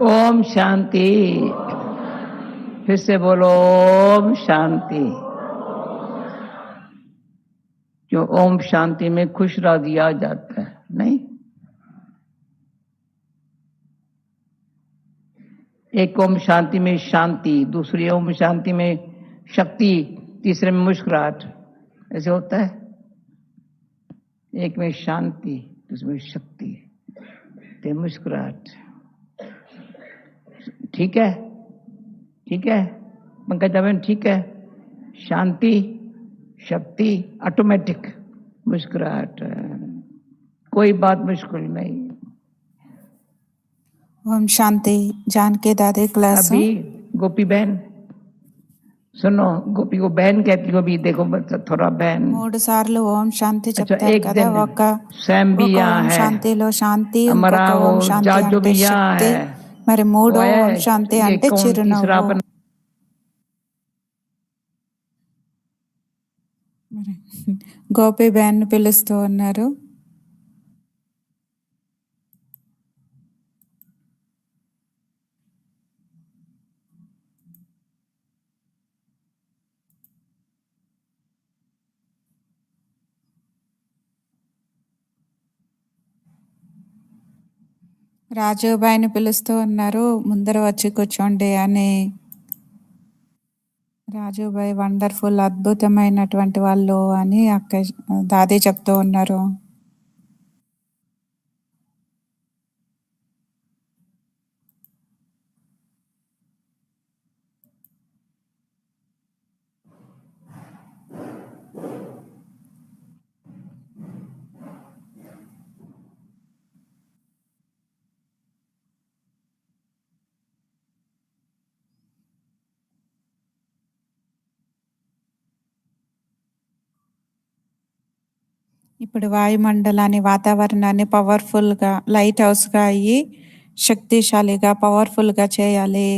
ओम शांति। फिर से बोलो ओम शांति। जो ओम शांति में खुश रह दिया जाता है, नहीं? एक ओम शांति में शांति, दूसरी ओम शांति में शक्ति, तीसरे में मुस्कुराहट। ऐसे होता है। एक में शांति, दूसरे में शक्ति, ते मुस्कुराहट। ठीक है, ठीक है पंकज बहन, ठीक है। शांति, शक्ति, ऑटोमेटिक, मुस्कुराहट, कोई बात मुश्किल नहीं। ओम शांति। जान के दादे क्लास। अभी गोपी बहन सुनो, गोपी को बहन कहती हो, भी देखो थोड़ा बहन। 3 సార్లు ఓం శాంతి अच्छा, చెప్తారు एक కదా। दिन ఒక सैम भी यहाँ ఓం है, శాంతిలో శాంతి, हमारा ఇంకొక वो ఓం శాంతి जाजो అంటే भी यहाँ శక్తి, है, మరి మూడో वो है ఓం శాంతి ये అంటే कौन तीसरा చిరునవ్వు। अपन మరి గోపి బహన్ పిలుస్తూ ఉన్నారు. రాజుబాయిని పిలుస్తూ ఉన్నారు, ముందర వచ్చి కూర్చోండి అని. రాజుబాయి వండర్ఫుల్, అద్భుతమైనటువంటి వాళ్ళు అని అక్క దాది చెప్తూ ఉన్నారు. ఇప్పుడు వాయుమండలాన్ని, వాతావరణాన్ని పవర్ఫుల్గా, లైట్ హౌస్గా అయ్యి శక్తిశాలిగా, పవర్ఫుల్గా చేయాలి.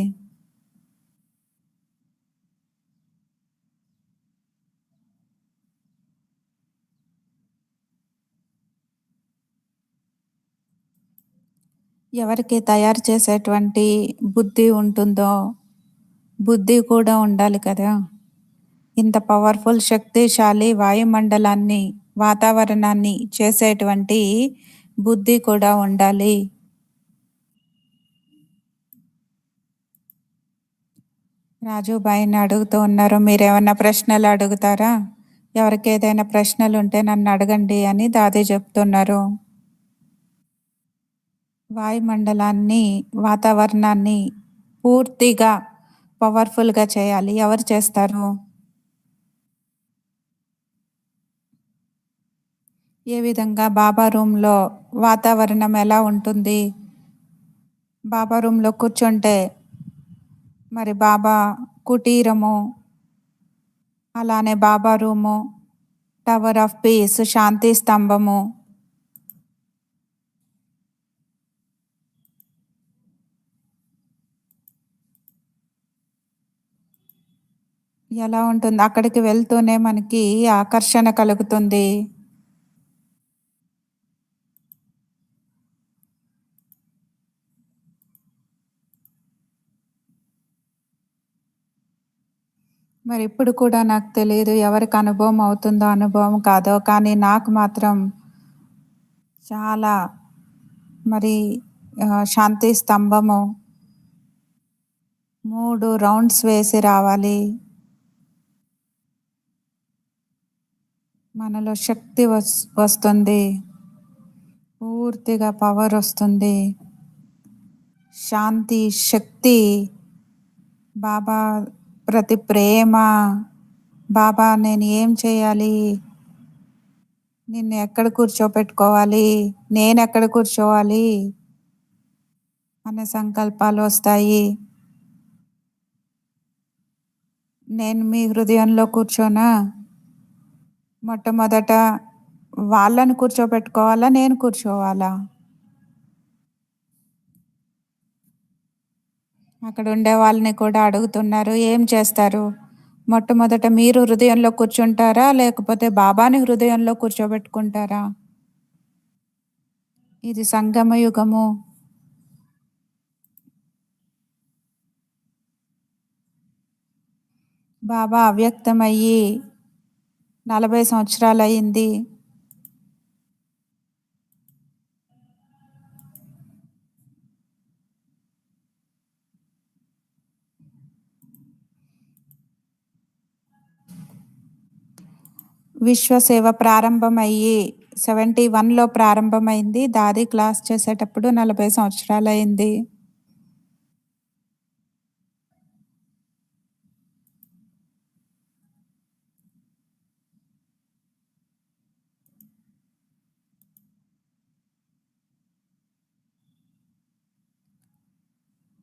ఎవరికి తయారు చేసేటువంటి బుద్ధి ఉంటుందో, బుద్ధి కూడా ఉండాలి కదా. ఇంత పవర్ఫుల్, శక్తిశాలి వాయుమండలాన్ని, వాతావరణాన్ని చేసేటువంటి బుద్ధి కూడా ఉండాలి. రాజుబాయిని అడుగుతూ ఉన్నారు, మీరేమన్నా ప్రశ్నలు అడుగుతారా? ఎవరికి ఏదైనా ప్రశ్నలు ఉంటే నన్ను అడగండి అని దాది చెప్తున్నారు. వాయుమండలాన్ని, వాతావరణాన్ని పూర్తిగా పవర్ఫుల్గా చేయాలి. ఎవరు చేస్తారు? ఏ విధంగా? బాబా రూమ్లో వాతావరణం ఎలా ఉంటుంది? బాబా రూమ్లో కూర్చుంటే మరి బాబా కుటీరము, అలానే బాబా రూము, టవర్ ఆఫ్ పీస్, శాంతి స్తంభము, ఎలా ఉంటుంది? అక్కడికి వెళ్తూనే మనకి ఆకర్షణ కలుగుతుంది. మరి ఇప్పుడు కూడా నాకు తెలియదు ఎవరికి అనుభవం అవుతుందో అనుభవం కాదో, కానీ నాకు మాత్రం చాలా మరి శాంతి స్తంభము 3 రౌండ్స్ వేసి రావాలి. మనలో శక్తి వస్తుంది, పూర్తిగా పవర్ వస్తుంది. శాంతి, శక్తి, బాబా ప్రతి ప్రేమ, బాబా నేను ఏం చేయాలి, నిన్ను ఎక్కడ కూర్చోపెట్టుకోవాలి, నేను ఎక్కడ కూర్చోవాలి అనే సంకల్పాలు వస్తాయి. నేను మీ హృదయంలో కూర్చోనా? మొట్టమొదట వాళ్ళని కూర్చోపెట్టుకోవాలా, నేను కూర్చోవాలా? అక్కడ ఉండే వాళ్ళని కూడా అడుగుతున్నారు, ఏం చేస్తారు? మొట్టమొదట మీరు హృదయంలో కూర్చుంటారా, లేకపోతే బాబాని హృదయంలో కూర్చోబెట్టుకుంటారా? ఇది సంగమ యుగము. బాబా అవ్యక్తమయ్యి 40 సంవత్సరాలయింది. విశ్వసేవ ప్రారంభమయ్యి 71లో ప్రారంభమైంది. దాది క్లాస్ చేసేటప్పుడు 40 సంవత్సరాలయింది.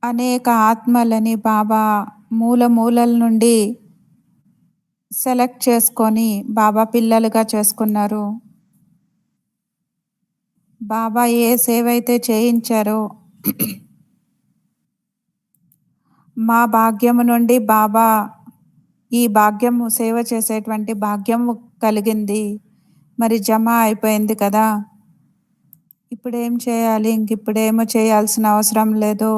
అనేక ఆత్మలని బాబా మూలల నుండి సెలెక్ట్ చేసుకొని బాబా పిల్లలుగా చేసుకున్నారు. బాబా ఏ సేవ అయితే చేయించారో మా భాగ్యము నుండి బాబా ఈ భాగ్యము సేవ చేసేటువంటి భాగ్యము కలిగింది. మరి జమ అయిపోయింది కదా. ఇప్పుడేం చేయాలి? ఇంకిప్పుడేమో చేయాల్సిన అవసరం లేదు.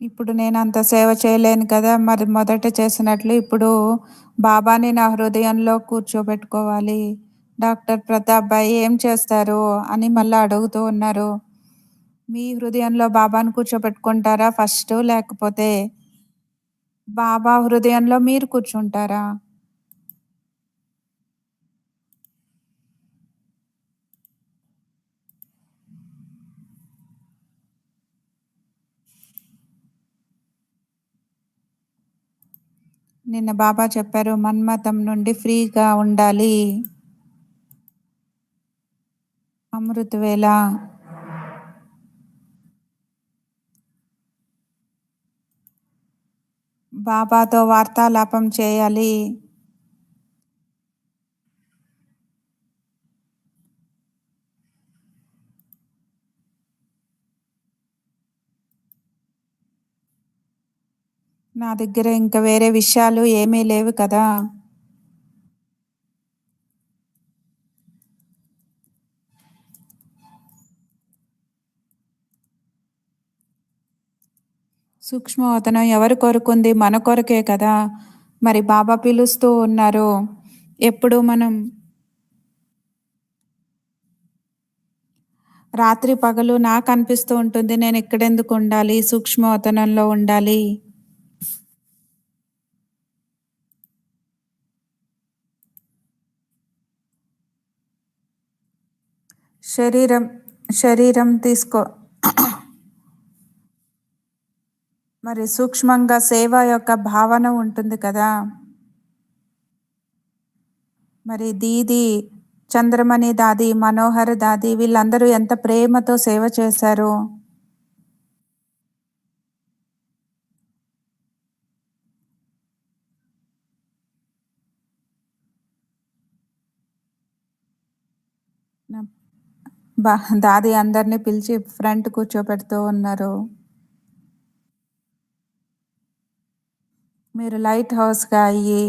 ఇప్పుడు నేను అంత సేవ చేయలేను కదా. మరి మొదట చేసినట్లు ఇప్పుడు బాబాని నా హృదయంలో కూర్చోబెట్టుకోవాలి. డాక్టర్ ప్రతాప్ భాయ్ ఏం చేస్తారు అని మళ్ళీ అడుగుతూ ఉన్నారు. మీ హృదయంలో బాబాను కూర్చోబెట్టుకుంటారా ఫస్ట్, లేకపోతే బాబా హృదయంలో మీరు కూర్చుంటారా? నిన్న బాబా చెప్పారు మన్మతం నుండి ఫ్రీగా ఉండాలి. అమృత వేళ బాబాతో వార్తాలాపం చేయాలి. నా దగ్గర ఇంకా వేరే విషయాలు ఏమీ లేవు కదా. సూక్ష్మవతనం ఎవరు కోరుకుంది? మన కొరకే కదా. మరి బాబా పిలుస్తూ ఉన్నారు. ఎప్పుడు మనం రాత్రి పగలు నాకు అనిపిస్తూ ఉంటుంది నేను ఇక్కడెందుకు ఉండాలి, సూక్ష్మవతనంలో ఉండాలి. శరీరం తీసుకో. మరి సూక్ష్మంగా సేవ యొక్క భావన ఉంటుంది కదా. మరి దీది, చంద్రమణి దాది, మనోహర్ దాది వీళ్ళందరూ ఎంత ప్రేమతో సేవ చేశారు. దాది అందరినీ పిలిచి ఫ్రంట్ కూర్చోపెడుతూ ఉన్నారు. మీరు లైట్ హౌస్గా అయ్యి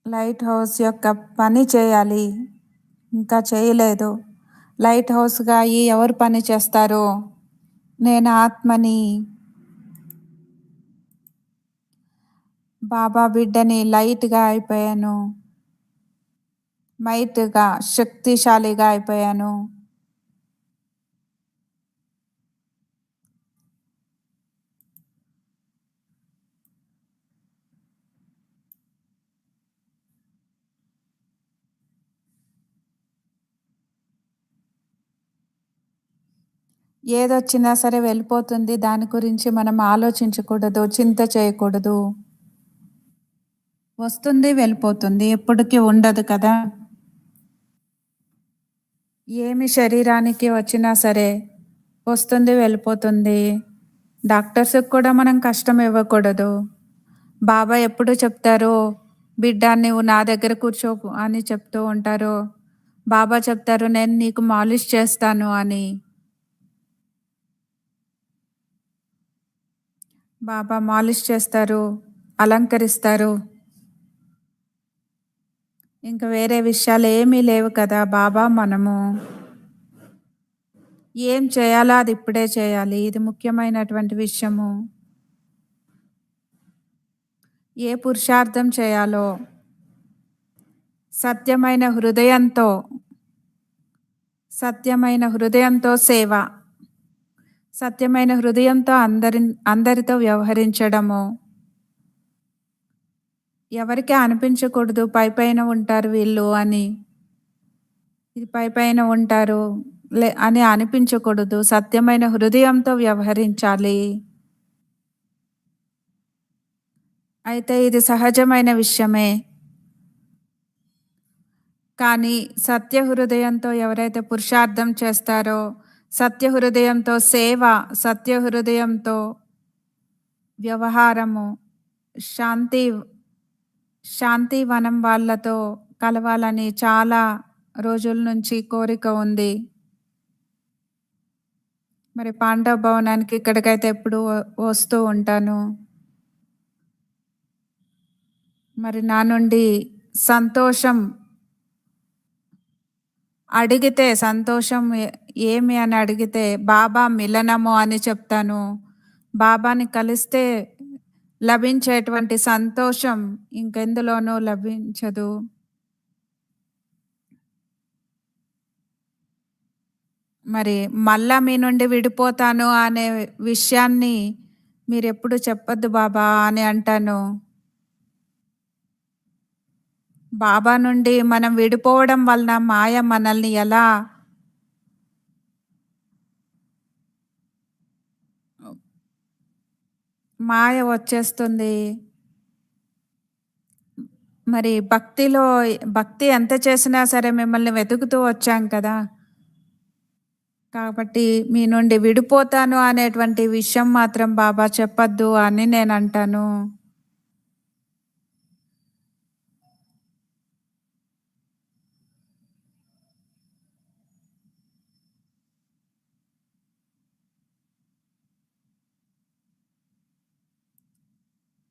లైట్ హౌస్ యొక్క పని చేయాలి. ఇంకా చేయలేదు. లైట్ హౌస్గా అయ్యి ఎవరు పని చేస్తారు? నేను ఆత్మని, బాబా బిడ్డని, లైట్గా అయిపోయాను, మైట్గా శక్తిశాలిగా అయిపోయాను. ఏదొచ్చినా సరే వెళ్ళిపోతుంది. దాని గురించి మనం ఆలోచించకూడదు, చింత చేయకూడదు. వస్తుంది, వెళ్ళిపోతుంది, ఎప్పటికీ ఉండదు కదా. ఏమి శరీరానికి వచ్చినా సరే వస్తుంది, వెళ్ళిపోతుంది. డాక్టర్స్కి కూడా మనం కష్టం ఇవ్వకూడదు. బాబా ఎప్పుడు చెప్తారు, బిడ్డ నువ్వు నా దగ్గర కూర్చో అని చెప్తూ ఉంటారు. బాబా చెప్తారు నేను నీకు మాలిష్ చేస్తాను అని. బాబా మాలిష్ చేస్తారు, అలంకరిస్తారు. ఇంకా వేరే విషయాలు ఏమీ లేవు కదా. బాబా మనము ఏం చేయాలో అది ఇప్పుడే చేయాలి. ఇది ముఖ్యమైనటువంటి విషయము. ఏ పురుషార్థం చేయాలో సత్యమైన హృదయంతో, సత్యమైన హృదయంతో సేవ, సత్యమైన హృదయంతో అందరితో వ్యవహరించడము. ఎవరికీ అనిపించకూడదు పైపైన ఉంటారు వీళ్ళు అని. ఇది పైపైన ఉంటారు అని అనిపించకూడదు. సత్యమైన హృదయంతో వ్యవహరించాలి. అయితే ఇది సహజమైన విషయమే. కానీ సత్య హృదయంతో ఎవరైతే పురుషార్థం చేస్తారో, సత్య హృదయంతో సేవ, సత్య హృదయంతో వ్యవహారము, శాంతివనం వాళ్ళతో కలవాలని చాలా రోజుల నుంచి కోరిక ఉంది. మరి పాండవ భవనానికి ఇక్కడికైతే ఎప్పుడు వస్తూ ఉంటాను. మరి నా నుండి సంతోషం అడిగితే, సంతోషం ఏమి అని అడిగితే బాబా మిలనము అని చెప్తాను. బాబాని కలిస్తే లభించేటువంటి సంతోషం ఇంకెందులోనూ లభించదు. మరి మళ్ళా మీ నుండి విడిపోతాను అనే విషయాన్ని మీరెప్పుడు చెప్పొద్దు బాబా అని అంటాను. బాబా నుండి మనం విడిపోవడం వలన మాయ మనల్ని ఎలా మాయ వచ్చేస్తుంది. మరి భక్తి ఎంత చేసినా సరే మిమ్మల్ని వెతుకుతూ వచ్చాం కదా. కాబట్టి మీ నుండి విడిపోతాను అనేటువంటి విషయం మాత్రం బాబా చెప్పొద్దు అని నేను అంటాను.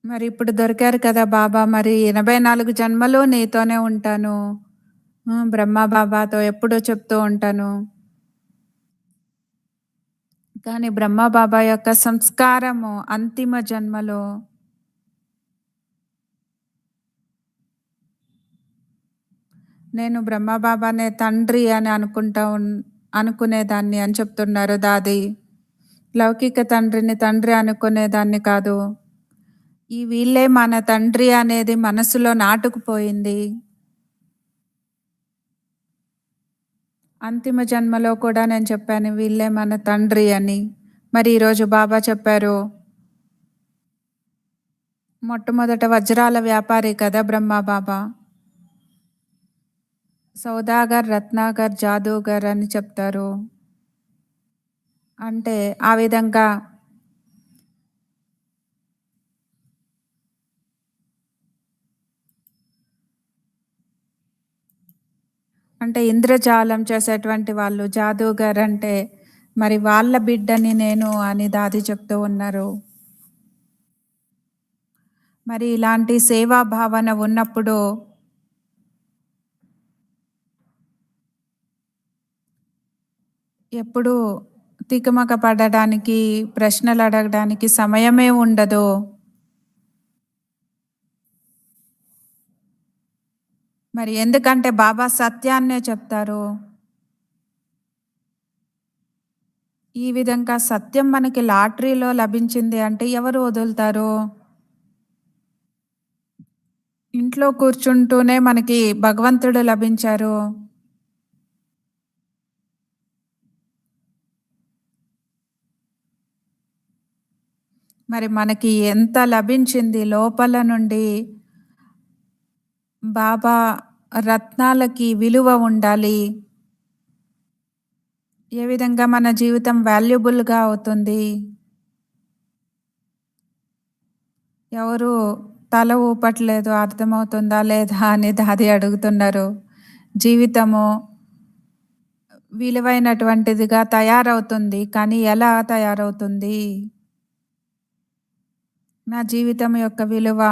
మరి ఇప్పుడు దొరికారు కదా బాబా, మరి 84 జన్మలు నీతోనే ఉంటాను. బ్రహ్మ బాబాతో ఎప్పుడూ చెప్తూ ఉంటాను. కానీ బ్రహ్మ బాబా యొక్క సంస్కారము అంతిమ జన్మలో నేను బ్రహ్మ బాబానే తండ్రి అని అనుకునేదాన్ని అని చెప్తున్నారు దాది. లౌకిక తండ్రిని తండ్రి అనుకునేదాన్ని కాదు. ఈ వీళ్ళే మన తండ్రి అనేది మనసులో నాటుకుపోయింది. అంతిమ జన్మలో కూడా నేను చెప్పాను వీళ్ళే మన తండ్రి అని. మరి ఈరోజు బాబా చెప్పారు, మొట్టమొదట వజ్రాల వ్యాపారి కదా బ్రహ్మ బాబా. సౌదాగర్, రత్నాగర్, జాదూగర్ అని చెప్తారు. అంటే ఆ విధంగా అంటే ఇంద్రజాలం చేసేటువంటి వాళ్ళు జాదూగర్ అంటే మరి వాళ్ళ బిడ్డని నేను అని దాది చెప్తూ ఉన్నారు. మరి ఇలాంటి సేవా భావన ఉన్నప్పుడు ఎప్పుడు తికమక పడడానికి, ప్రశ్నలు అడగడానికి సమయమే ఉండదు. మరి ఎందుకంటే బాబా సత్యాన్నే చెప్తారు. ఈ విధంగా సత్యం మనకి లాటరీలో లభించింది అంటే ఎవరు వదులుతారు? ఇంట్లో కూర్చుంటూనే మనకి భగవంతుడు లభించారు. మరి మనకి ఎంత లభించింది లోపల నుండి. బాబా రత్నాలకి విలువ ఉండాలి. ఏ విధంగా మన జీవితం వాల్యుబుల్గా అవుతుంది. ఎవరు తల ఊపట్లేదు, అర్థమవుతుందా లేదా అని దాది అడుగుతున్నారు. జీవితము విలువైనటువంటిదిగా తయారవుతుంది, కానీ ఎలా తయారవుతుంది? నా జీవితం యొక్క విలువ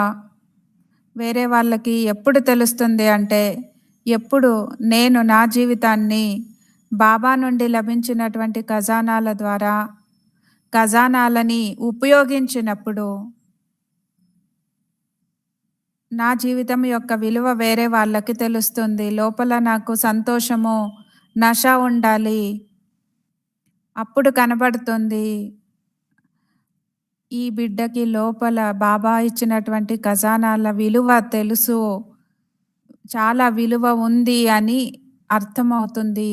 వేరే వాళ్ళకి ఎప్పుడు తెలుస్తుంది అంటే, ఎప్పుడు నేను నా జీవితాన్ని బాబా నుండి లభించినటువంటి ఖజానాల ద్వారా ఖజానాలని ఉపయోగించినప్పుడు నా జీవితం యొక్క విలువ వేరే వాళ్ళకి తెలుస్తుంది. లోపల నాకు సంతోషము, నష ఉండాలి. అప్పుడు కనబడుతుంది. ఈ బిడ్డకి లోపల బాబా ఇచ్చినటువంటి ఖజానాల విలువ తెలుసు. చాలా విలువ ఉంది అని అర్థమవుతుంది.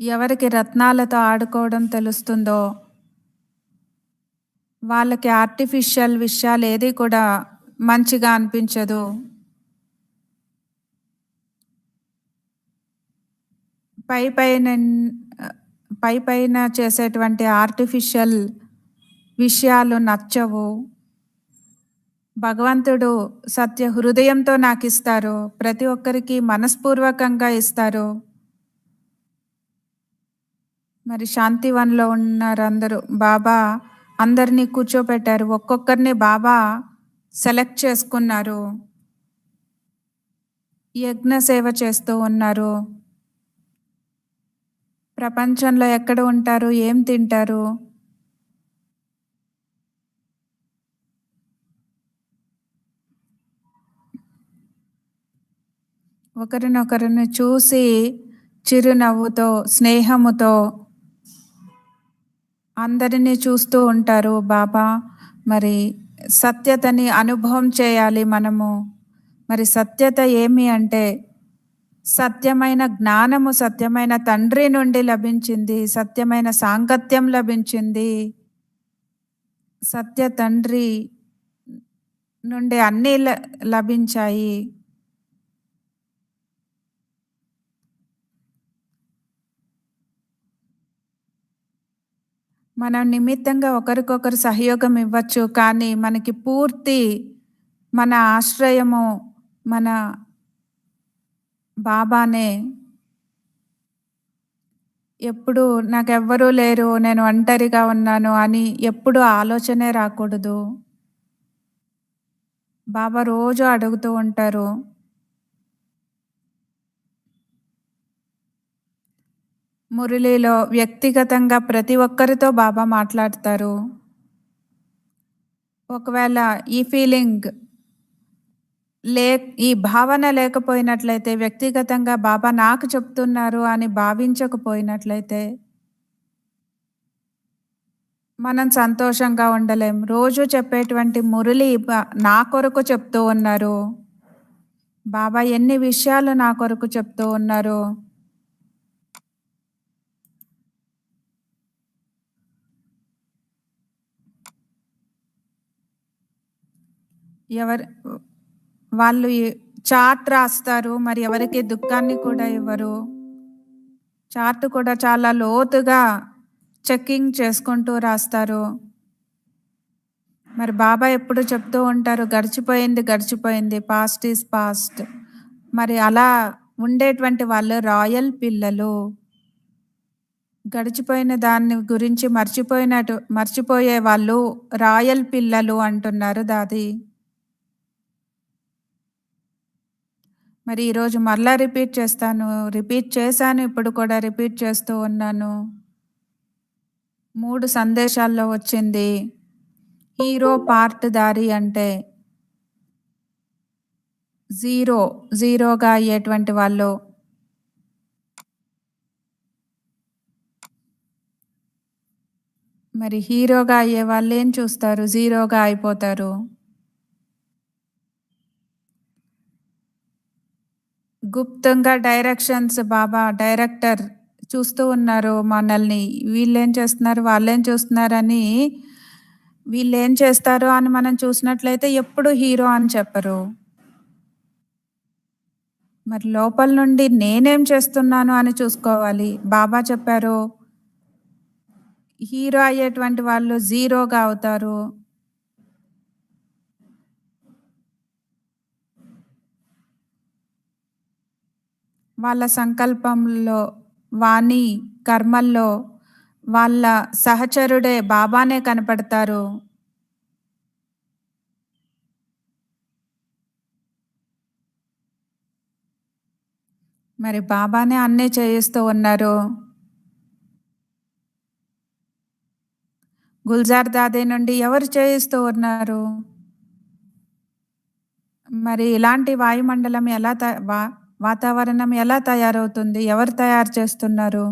ఎవరికి రత్నాలతో ఆడుకోవడం తెలుస్తుందో వాళ్ళకి ఆర్టిఫిషియల్ విషయాలు ఏది కూడా మంచిగా అనిపించదు. పై పైన చేసేటువంటి ఆర్టిఫిషియల్ విషయాలు నచ్చవు. భగవంతుడు సత్య హృదయంతో నాకు ఇస్తారు. ప్రతి ఒక్కరికి మనస్పూర్వకంగా ఇస్తారు. మరి శాంతివన్లో ఉన్నారు అందరూ. బాబా అందరినీ కూర్చోపెట్టారు. ఒక్కొక్కరిని బాబా సెలెక్ట్ చేసుకున్నారు. యజ్ఞ సేవ చేస్తూ ఉన్నారు. ప్రపంచంలో ఎక్కడ ఉంటారు, ఏం తింటారు, ఒకరినొకరిని చూసి చిరునవ్వుతో స్నేహముతో అందరినీ చూస్తూ ఉంటారు బాబా. మరి సత్యతని అనుభవం చేయాలి మనము. మరి సత్యత ఏమి అంటే సత్యమైన జ్ఞానము సత్యమైన తండ్రి నుండి లభించింది. సత్యమైన సాంగత్యం లభించింది. సత్య తండ్రి నుండి అన్నీ లభించాయి. మనం నిమిత్తంగా ఒకరికొకరు సహయోగం ఇవ్వచ్చు. కానీ మనకి పూర్తి మన ఆశ్రయము మన బాబానే. ఎప్పుడు నాకెవ్వరూ లేరు, నేను ఒంటరిగా ఉన్నాను అని ఎప్పుడు ఆలోచనే రాకూడదు. బాబా రోజు అడుగుతూ ఉంటారు. మురళిలో వ్యక్తిగతంగా ప్రతి ఒక్కరితో బాబా మాట్లాడతారు. ఒకవేళ ఈ ఫీలింగ్ ఈ భావన లేకపోయినట్లయితే, వ్యక్తిగతంగా బాబా నాకు చెప్తున్నారు అని భావించకపోయినట్లయితే మనం సంతోషంగా ఉండలేం. రోజు చెప్పేటువంటి మురళి నా కొరకు చెప్తూ ఉన్నారు. బాబా ఎన్ని విషయాలు నా కొరకు చెప్తూ ఉన్నారు. వాళ్ళు చార్ట్ రాస్తారు. మరి ఎవరికి దుఃఖాన్ని కూడా ఇవ్వరు. చార్ట్ కూడా చాలా లోతుగా చెక్కింగ్ చేసుకుంటూ రాస్తారు. మరి బాబా ఎప్పుడు చెప్తూ ఉంటారు, గడిచిపోయింది గడిచిపోయింది, పాస్ట్ ఈజ్ పాస్ట్. మరి అలా ఉండేటువంటి వాళ్ళు రాయల్ పిల్లలు. గడిచిపోయిన దాన్ని గురించి మర్చిపోయే వాళ్ళు రాయల్ పిల్లలు అంటున్నారు దాది. మరి ఈరోజు మరలా రిపీట్ చేశాను, ఇప్పుడు కూడా రిపీట్ చేస్తూ ఉన్నాను. 3 సందేశాల్లో వచ్చింది. హీరో పార్ట్ దారి అంటే జీరోగా అయ్యేటువంటి వాళ్ళు. మరి హీరోగా అయ్యే వాళ్ళు ఏం చూస్తారు? జీరోగా అయిపోతారు. గుప్తంగా డైరెక్షన్స్ బాబా డైరెక్టర్ చూస్తూ ఉన్నారు మనల్ని. వీళ్ళేం చేస్తున్నారు, వాళ్ళేం చూస్తున్నారని, వీళ్ళేం చేస్తారు అని మనం చూసినట్లయితే ఎప్పుడు హీరో అని చెప్పరు. మరి లోపల నుండి నేనేం చేస్తున్నాను అని చూసుకోవాలి. బాబా చెప్పారు, హీరో అయ్యేటువంటి వాళ్ళు జీరోగా అవుతారు. వాళ్ళ సంకల్పంలో, వాణి, కర్మల్లో వాళ్ళ సహచరుడే బాబానే కనపడతారు. మరి బాబానే అన్నీ చేయిస్తూ ఉన్నారు. గుల్జార్ దాదే నుండి ఎవరు చేయిస్తూ ఉన్నారు? మరి ఇలాంటి వాయుమండలం ఎలా వాతావరణం ఎలా తయారవుతుంది? ఎవరు తయారు చేస్తున్నారు?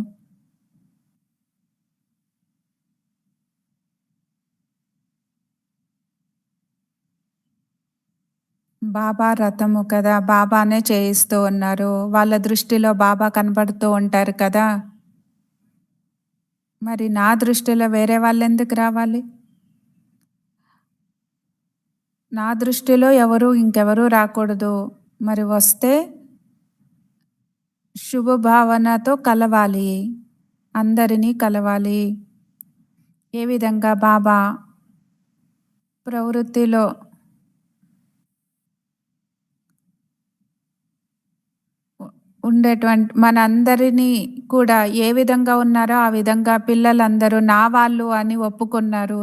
బాబా రథము కదా! బాబానే చేయిస్తూ ఉన్నారు. వాళ్ళ దృష్టిలో బాబా కనపడుతూ ఉంటారు కదా! మరి నా దృష్టిలో వేరే వాళ్ళెందుకు రావాలి? నా దృష్టిలో ఇంకెవరూ రాకూడదు. మరి వస్తే శుభభావనతో కలవాలి. అందరినీ కలవాలి. ఏ విధంగా బాబా ప్రవృత్తిలో ఉండేటువంటి మనందరినీ కూడా ఏ విధంగా ఉన్నారో ఆ విధంగా పిల్లలందరూ నా వాళ్ళు అని ఒప్పుకున్నారు.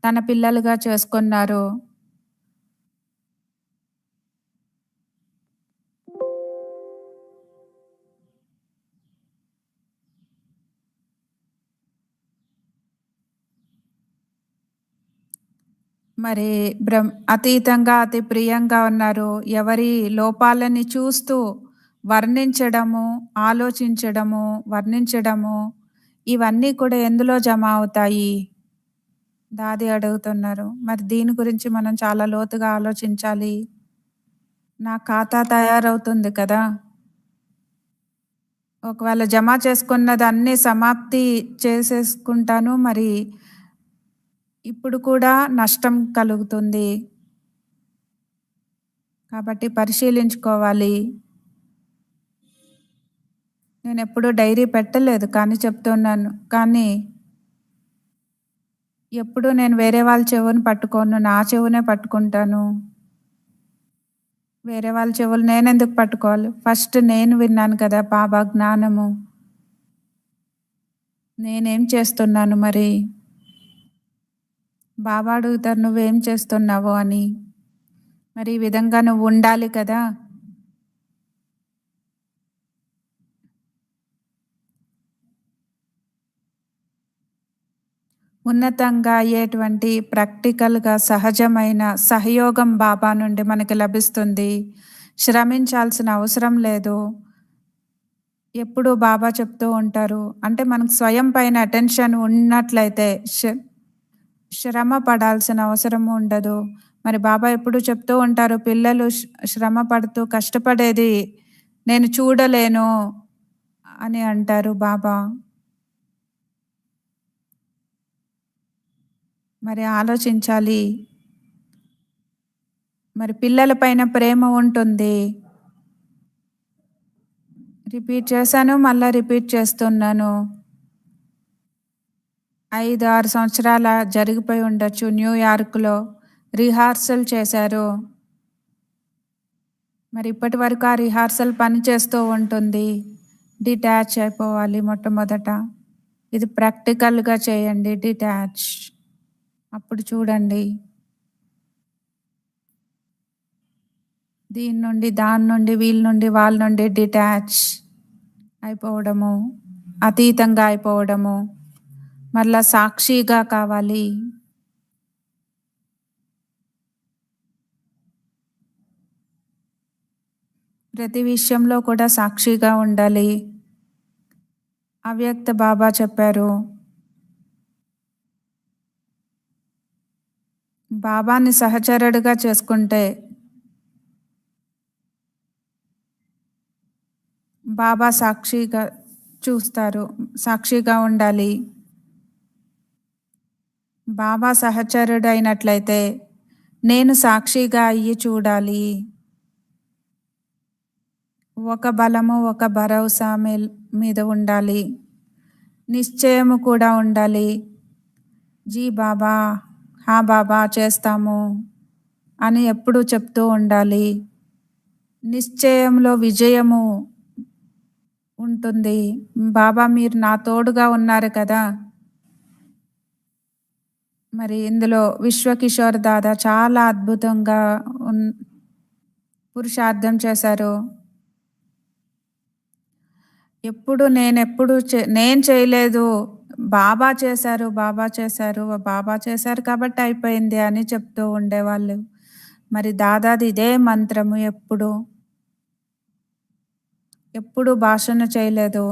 తన పిల్లలుగా చేసుకున్నారు. మరి అతీతంగా అతి ప్రియంగా ఉన్నారు. ఎవరి లోపాలని చూస్తూ వర్ణించడము, ఆలోచించడము, వర్ణించడము ఇవన్నీ కూడా ఎందులో జమ అవుతాయి? దాది అడుగుతున్నారు. మరి దీని గురించి మనం చాలా లోతుగా ఆలోచించాలి. నా ఖాతా తయారవుతుంది కదా! ఒకవేళ జమ చేసుకున్నదన్నీ సమాప్తి చేసేసుకుంటాను. మరి ఇప్పుడు కూడా నష్టం కలుగుతుంది. కాబట్టి పరిశీలించుకోవాలి. నేనెప్పుడూ డైరీ పెట్టలేదు కానీ చెప్తున్నాను. కానీ ఎప్పుడూ నేను వేరే వాళ్ళ చెవుని పట్టుకోను. నా చెవునే పట్టుకుంటాను. వేరే వాళ్ళ చెవులు నేనెందుకు పట్టుకోవాలి? ఫస్ట్ నేను విన్నాను కదా బాబా జ్ఞానము. నేనేం చేస్తున్నాను మరి? బాబా అడుగుతారు నువ్వేం చేస్తున్నావు అని. మరి ఈ విధంగా నువ్వు ఉండాలి కదా! ఉన్నతంగా అయ్యేటువంటి ప్రాక్టికల్‌గా సహజమైన సహయోగం బాబా నుండి మనకి లభిస్తుంది. శ్రమించాల్సిన అవసరం లేదు. ఎప్పుడూ బాబా చెప్తూ ఉంటారు. అంటే మనకు స్వయం పైన అటెన్షన్ ఉన్నట్లయితే శ్రమ పడాల్సిన అవసరం ఉండదు. మరి బాబా ఎప్పుడూ చెప్తూ ఉంటారు పిల్లలు శ్రమ పడుతూ కష్టపడేది నేను చూడలేను అని అంటారు బాబా. మరి ఆలోచించాలి. మరి పిల్లల పైన ప్రేమ ఉంటుంది. రిపీట్ చేశాను. మళ్ళా రిపీట్ చేస్తున్నాను. 5, 6 సంవత్సరాల జరిగిపోయి ఉండొచ్చు. న్యూయార్క్‌లో రిహార్సల్ చేశారు. మరి ఇప్పటి వరకు ఆ రిహార్సల్ పని చేస్తూ ఉంటుంది. డిటాచ్ అయిపోవాలి మొట్టమొదట. ఇది ప్రాక్టికల్‌గా చేయండి డిటాచ్. అప్పుడు చూడండి. దీని నుండి, దాని నుండి, వీళ్ళ నుండి, వాళ్ళ నుండి డిటాచ్ అయిపోవడము, అతీతంగా అయిపోవడము, మళ్ళా సాక్షిగా కావాలి. ప్రతి విషయంలో కూడా సాక్షిగా ఉండాలి. అవ్యక్త బాబా చెప్పారు. బాబాని సహచరుడుగా చేసుకుంటే బాబా సాక్షిగా చూస్తారు. సాక్షిగా ఉండాలి. బాబా సహచరుడైనట్లయితే నేను సాక్షిగా అయ్యి చూడాలి. ఒక బలము, ఒక భరోసా మీద ఉండాలి. నిశ్చయము కూడా ఉండాలి. జీ బాబా, హా బాబా చేస్తాము అని ఎప్పుడూ చెప్తూ ఉండాలి. నిశ్చయంలో విజయము ఉంటుంది. బాబా మీరు నా తోడుగా ఉన్నారు కదా! మరి ఇందులో విశ్వకిషోర్ దాదా చాలా అద్భుతంగా పురుషార్థం చేశారు. నేను చేయలేదు. బాబా చేశారు, బాబా చేశారు, బాబా చేశారు కాబట్టి అయిపోయింది అని చెప్తూ ఉండేవాళ్ళు. మరి దాదాది ఇదే మంత్రము ఎప్పుడు భాషణ చేయలేదు.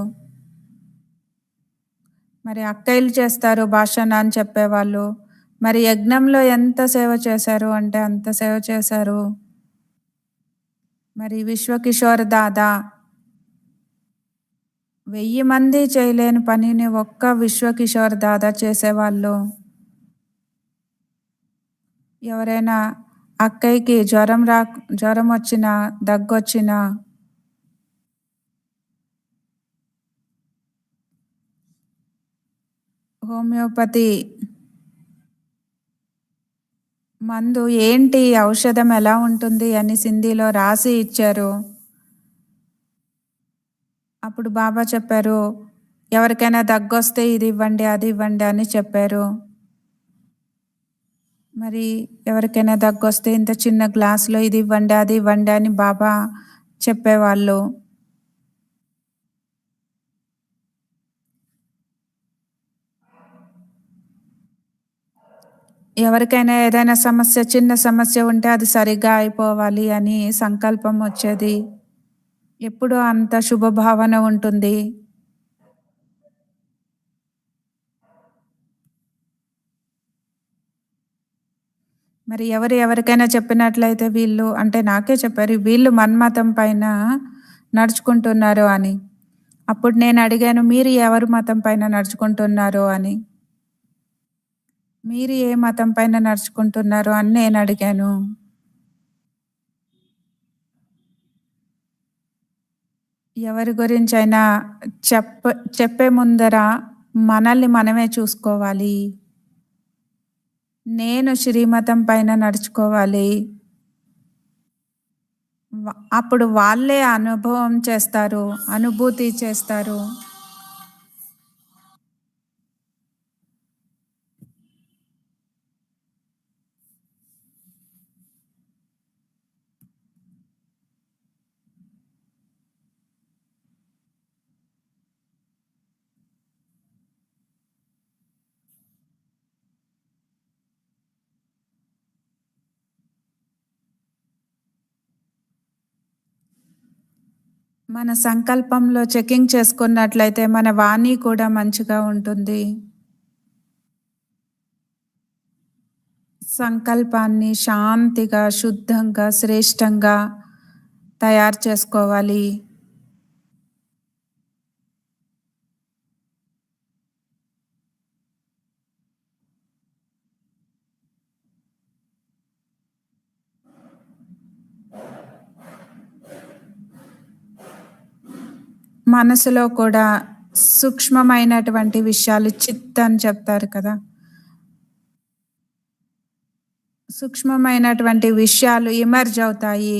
మరి అక్కయ్యలు చేస్తారు భాషణ అని చెప్పేవాళ్ళు. మరి యజ్ఞంలో ఎంత సేవ చేశారు అంటే అంత సేవ చేశారు. మరి విశ్వకిషోర్ దాదా 1000 మంది చేయలేని పనిని ఒక్క విశ్వకిషోర్ దాదా చేసేవాళ్ళు. ఎవరైనా అక్కయ్యకి జ్వరం వచ్చినా, దగ్గొచ్చినా హోమియోపతి మందు ఏంటి, ఔషధం ఎలా ఉంటుంది అని సింధీలో రాసి ఇచ్చారు. అప్పుడు బాబా చెప్పారు, ఎవరికైనా దగ్గొస్తే ఇది ఇవ్వండి, అది ఇవ్వండి అని చెప్పారు. మరి ఎవరికైనా దగ్గొస్తే ఇంత చిన్న గ్లాసులో ఇది ఇవ్వండి, అది ఇవ్వండి అని బాబా చెప్పేవాళ్ళు. ఎవరికైనా ఏదైనా చిన్న సమస్య ఉంటే అది సరిగ్గా అయిపోవాలి అని సంకల్పం వచ్చేది. ఎప్పుడు అంత శుభభావన ఉంటుంది. మరి ఎవరికైనా చెప్పినట్లయితే వీళ్ళు అంటే నాకే చెప్పారు, వీళ్ళు మన్మతం పైన నడుచుకుంటున్నారు అని. అప్పుడు నేను అడిగాను, మీరు ఎవరి మతం పైన నడుచుకుంటున్నారు అని. మీరు ఏ మతం పైన నడుచుకుంటున్నారు అని నేను అడిగాను. ఎవరి గురించైనా చెప్పే ముందర మనల్ని మనమే చూసుకోవాలి. నేను శ్రీమతం పైన నడుచుకోవాలి. అప్పుడు వాళ్ళే అనుభూతి చేస్తారు. మన సంకల్పంలో చెకింగ్ చేసుకున్నట్లయితే మన వాణి కూడా మంచిగా ఉంటుంది. సంకల్పాన్ని శాంతిగా, శుద్ధంగా, శ్రేష్టంగా తయారు చేసుకోవాలి. మనసులో కూడా సూక్ష్మమైనటువంటి విషయాలు చిత్ అని చెప్తారు కదా, సూక్ష్మమైనటువంటి విషయాలు ఎమర్జ్ అవుతాయి.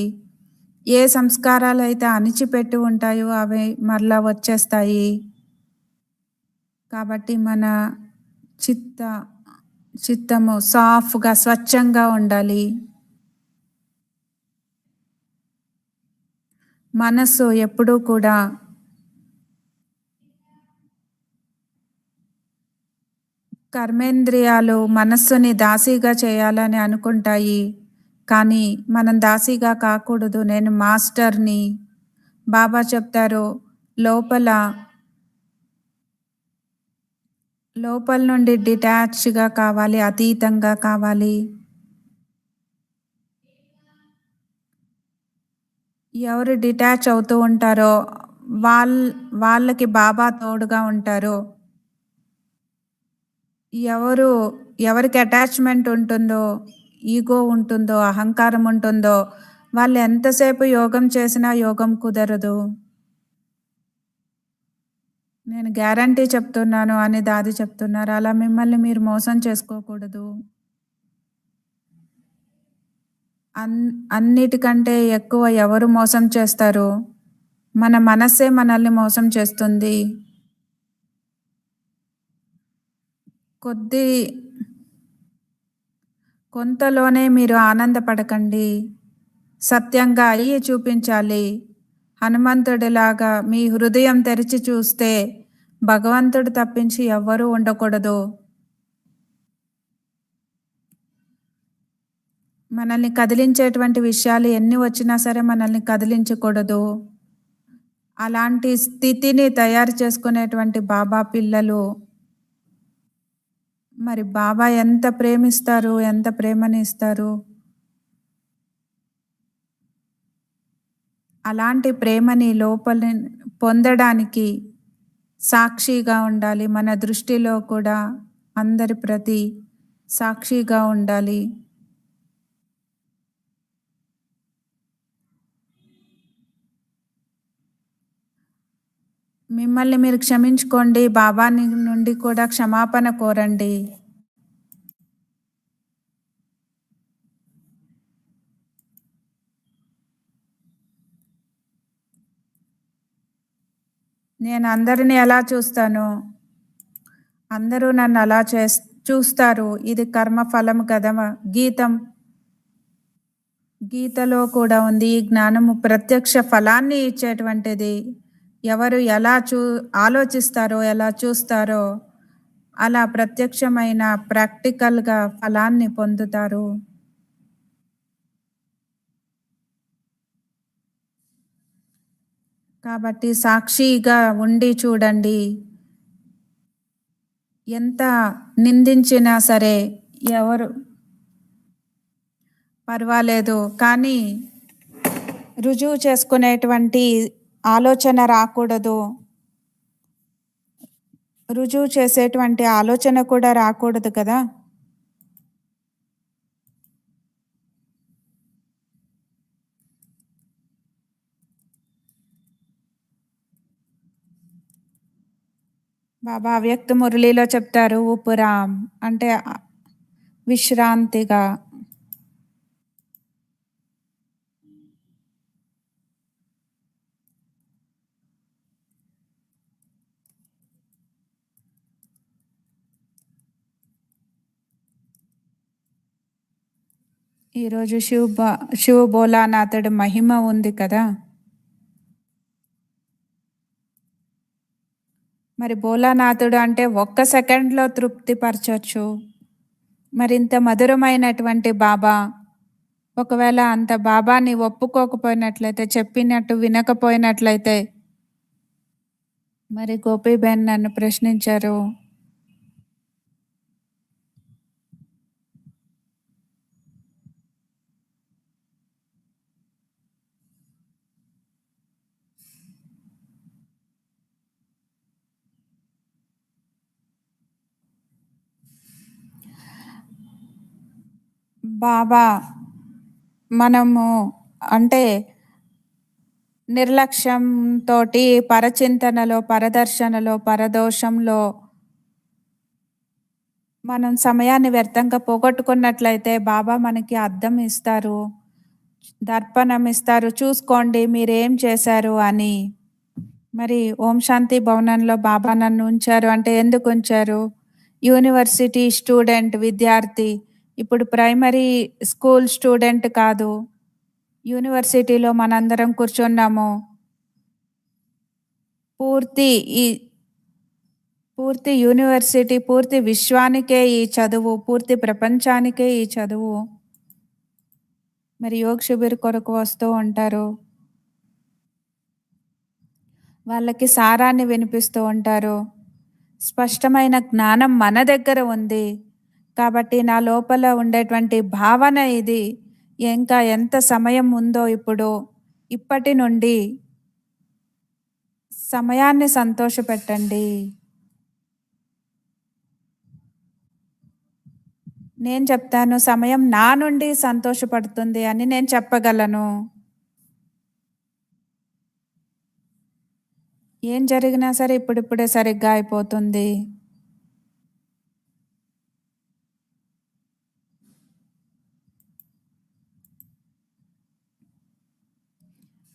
ఏ సంస్కారాలు అయితే అణిచిపెట్టి ఉంటాయో అవి మరలా వచ్చేస్తాయి. కాబట్టి మన చిత్తము సాఫ్ట్గా, స్వచ్ఛంగా ఉండాలి. మనస్సు ఎప్పుడూ కూడా కర్మేంద్రియాలు మనస్సుని దాసీగా చేయాలని అనుకుంటాయి. కానీ మనం దాసీగా కాకూడదు. నేను మాస్టర్ని. బాబా చెప్తారు, లోపల నుండి డిటాచ్గా కావాలి, అతీతంగా కావాలి. ఎవరు డిటాచ్ అవుతూ ఉంటారో వాళ్ళకి బాబా తోడుగా ఉంటారు. ఎవరికి అటాచ్మెంట్ ఉంటుందో, ఈగో ఉంటుందో, అహంకారం ఉంటుందో, వాళ్ళు ఎంతసేపు యోగం చేసినా యోగం కుదరదు. నేను గ్యారంటీ చెప్తున్నాను అని దాది చెప్తున్నారు. అలా మిమ్మల్ని మీరు మోసం చేసుకోకూడదు. అన్నిటికంటే ఎక్కువ ఎవరు మోసం చేస్తారు? మన మనస్సే మనల్ని మోసం చేస్తుంది. కొంతలోనే మీరు ఆనందపడకండి. సత్యంగా అయ్యి చూపించాలి. హనుమంతుడిలాగా మీ హృదయం తెరిచి చూస్తే భగవంతుడు తప్పించి ఎవ్వరూ ఉండకూడదు. మనల్ని కదిలించేటువంటి విషయాలు ఎన్ని వచ్చినా సరే మనల్ని కదిలించకూడదు. అలాంటి స్థితిని తయారు చేసుకునేటువంటి బాబా పిల్లలు. మరి బాబా ఎంత ప్రేమిస్తారు, ఎంత ప్రేమని ఇస్తారు. అలాంటి ప్రేమని లోపల పొందడానికి సాక్షిగా ఉండాలి. మన దృష్టిలో కూడా అందరి ప్రతి సాక్షిగా ఉండాలి. మిమ్మల్ని మీరు క్షమించుకోండి. బాబా నుండి కూడా క్షమాపణ కోరండి. నేను అందరిని ఎలా చూస్తానో అందరూ నన్ను అలా చూస్తారు. ఇది కర్మఫలం కదా. గీతలో కూడా ఉంది. ఈ జ్ఞానము ప్రత్యక్ష ఫలాన్ని ఇచ్చేటువంటిది. ఎవరు ఎలా ఆలోచిస్తారో, ఎలా చూస్తారో అలా ప్రత్యక్షమైన ప్రాక్టికల్గా ఫలాన్ని పొందుతారు. కాబట్టి సాక్షిగా ఉండి చూడండి. ఎంత నిందించినా సరే ఎవరు పర్వాలేదు, కానీ రుజువు చేసుకునేటువంటి ఆలోచన రాకూడదు. రుజువు చేసేటువంటి ఆలోచన కూడా రాకూడదు కదా. బాబా అవ్యక్త మురళిలో చెప్తారు, ఉపరామ్ అంటే విశ్రాంతిగా. ఈరోజు శివ భోలానాథుడి మహిమ ఉంది కదా. మరి భోలానాథుడు అంటే ఒక్క సెకండ్లో తృప్తిపరచవచ్చు. మరింత మధురమైనటువంటి బాబా, ఒకవేళ అంత బాబాని ఒప్పుకోకపోయినట్లయితే, చెప్పినట్టు వినకపోయినట్లయితే. మరి గోపీబెన్ నన్ను ప్రశ్నించారు, బాబా మనము అంటే నిర్లక్ష్యంతో పరచింతనలో, పరదర్శనలో, పరదోషంలో మనం సమయాన్ని వ్యర్థంగా పోగొట్టుకున్నట్లయితే బాబా మనకి అద్దం ఇస్తారు, దర్పణం ఇస్తారు, చూసుకోండి మీరేం చేశారు అని. మరి ఓం శాంతి భవనంలో బాబా నన్ను ఉంచారు అంటే ఎందుకు ఉంచారు? యూనివర్సిటీ స్టూడెంట్, విద్యార్థి, ఇప్పుడు ప్రైమరీ స్కూల్ స్టూడెంట్ కాదు. యూనివర్సిటీలో మనందరం కూర్చున్నాము. పూర్తి యూనివర్సిటీ, పూర్తి విశ్వానికే ఈ చదువు, పూర్తి ప్రపంచానికే ఈ చదువు. మరి యోగ్ శిబిర్ కొరకు వస్తూ ఉంటారు, వాళ్ళకి సారాన్ని వినిపిస్తూ ఉంటారు. స్పష్టమైన జ్ఞానం మన దగ్గర ఉంది కాబట్టి నా లోపల ఉండేటువంటి భావన ఇది. ఇంకా ఎంత సమయం ఉందో ఇప్పటి నుండి సమయాన్ని సంతోషపెట్టండి. నేను చెప్తాను, సమయం నా నుండి సంతోషపడుతుంది అని నేను చెప్పగలను. ఏం జరిగినా సరే ఇప్పుడిప్పుడే సరిగ్గా అయిపోతుంది.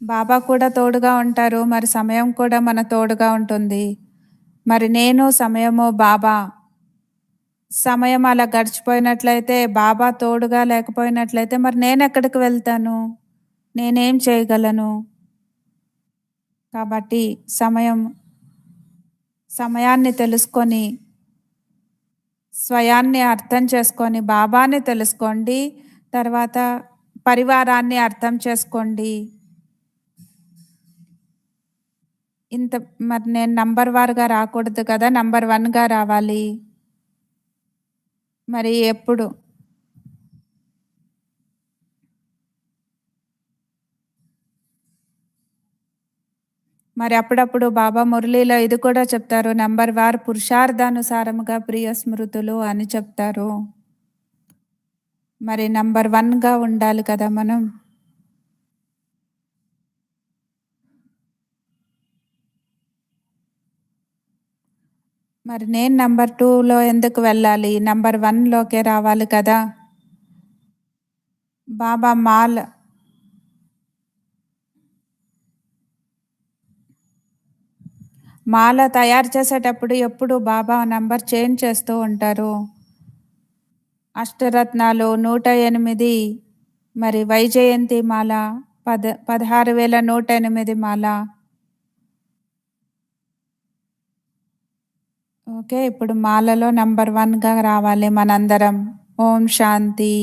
బాబా కూడా తోడుగా ఉంటారు, మరి సమయం కూడా మన తోడుగా ఉంటుంది. మరి నేను, సమయము, బాబా, సమయం అలా గడిచిపోయినట్లయితే, బాబా తోడుగా లేకపోయినట్లయితే మరి నేను ఎక్కడికి వెళ్తాను? నేనేం చేయగలను? కాబట్టి సమయాన్ని తెలుసుకొని స్వయాన్ని అర్థం చేసుకొని బాబాని తెలుసుకోండి. తర్వాత పరివారాన్ని అర్థం చేసుకోండి. మరి నేను నంబర్ వారుగా రాకూడదు కదా, నంబర్ 1గా రావాలి. మరి ఎప్పుడు మరి అప్పుడప్పుడు బాబా మురళీలో ఇది కూడా చెప్తారు, నంబర్ వారు పురుషార్థానుసారముగా ప్రియ స్మృతులు అని చెప్తారు. మరి నంబర్ 1గా ఉండాలి కదా మనం. మరి నేను నంబర్ 2లో ఎందుకు వెళ్ళాలి, నంబర్ 1లోకే రావాలి కదా. బాబా మాల తయారు చేసేటప్పుడు ఎప్పుడు బాబా నంబర్ చేంజ్ చేస్తూ ఉంటారు. అష్టరత్నాలు 108, మరి వైజయంతి మాల 16,108 మాల. ఓకే, ఇప్పుడు మాలలో నంబర్ 1గా రావాలి మనందరం. ఓం శాంతి.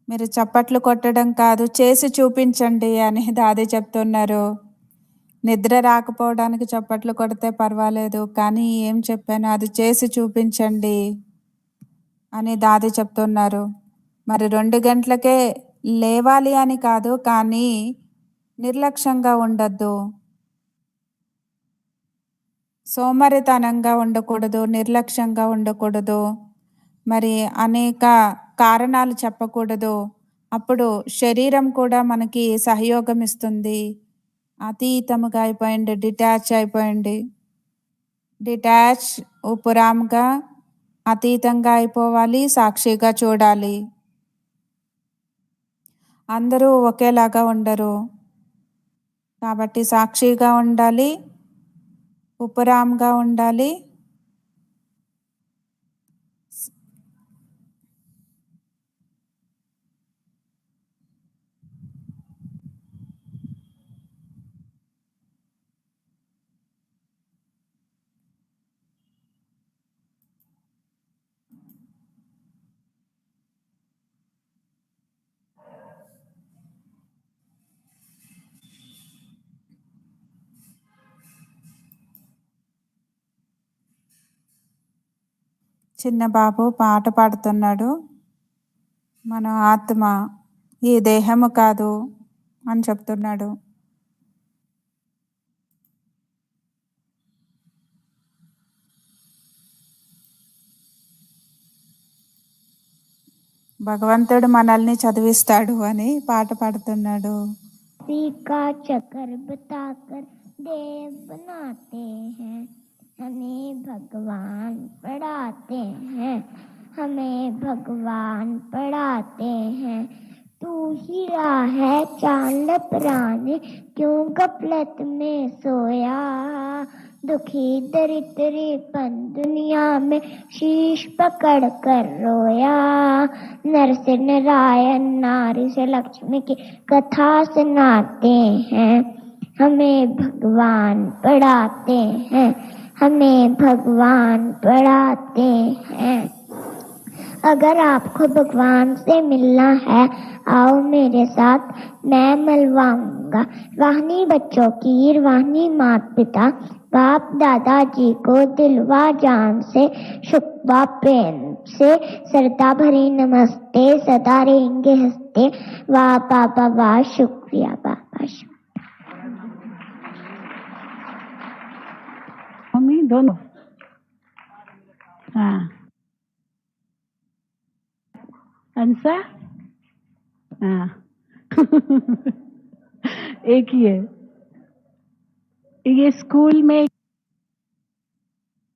మీరు చప్పట్లు కొట్టడం కాదు, చేసి చూపించండి అని దాది చెప్తున్నారు. నిద్ర రాకపోవడానికి చప్పట్లు కొడితే పర్వాలేదు, కానీ ఏం చెప్పాను అది చేసి చూపించండి అని దాది చెప్తున్నారు. మరి 2 గంటలకే లేవాలి అని కాదు, కానీ నిర్లక్ష్యంగా ఉండద్దు, సోమరితనంగా ఉండకూడదు, నిర్లక్ష్యంగా ఉండకూడదు. మరి అనేక కారణాలు చెప్పకూడదు. అప్పుడు శరీరం కూడా మనకి సహయోగం ఇస్తుంది. అతీతముగా అయిపోయింది, డిటాచ్ ఉపరామ్గా అతీతంగా అయిపోవాలి, సాక్షిగా చూడాలి. అందరూ ఒకేలాగా ఉండరు కాబట్టి సాక్షిగా ఉండాలి, ఉపరామ్గా ఉండాలి. చిన్న బాబు పాట పాడుతున్నాడు, మన ఆత్మ ఈ దేహము కాదు అని చెప్తున్నాడు. భగవంతుడు మనల్ని చదివిస్తాడు అని పాట పాడుతున్నాడు. का चक्कर बताकर देव बनाते हैं, हमें भगवान पढ़ाते हैं, हमें भगवान पढ़ाते हैं। तू ही राह है चांद प्राणी, क्यों गफलत में सोया। दुखी दरिद्रीपन दुनिया में शीश पकड़ कर रोया। नर से नारायण नारी से लक्ष्मी की कथा सुनाते हैं, हमें भगवान पढ़ाते हैं, हमें भगवान पढ़ाते हैं। अगर आपको भगवान से मिलना है आओ मेरे साथ, मैं मिलवाऊंगा। रूहानी बच्चों की रूहानी माता पिता बाप दादाजी को दिलवा जान से शुक्वा प्रेम से श्रद्धा भरी नमस्ते, सदा रहेंगे हंसते। वाह बाबा वाह, शुक्रिया बाबा, मम्मी दोनों। हाँ अंसा, हाँ एक ही है। ये स्कूल में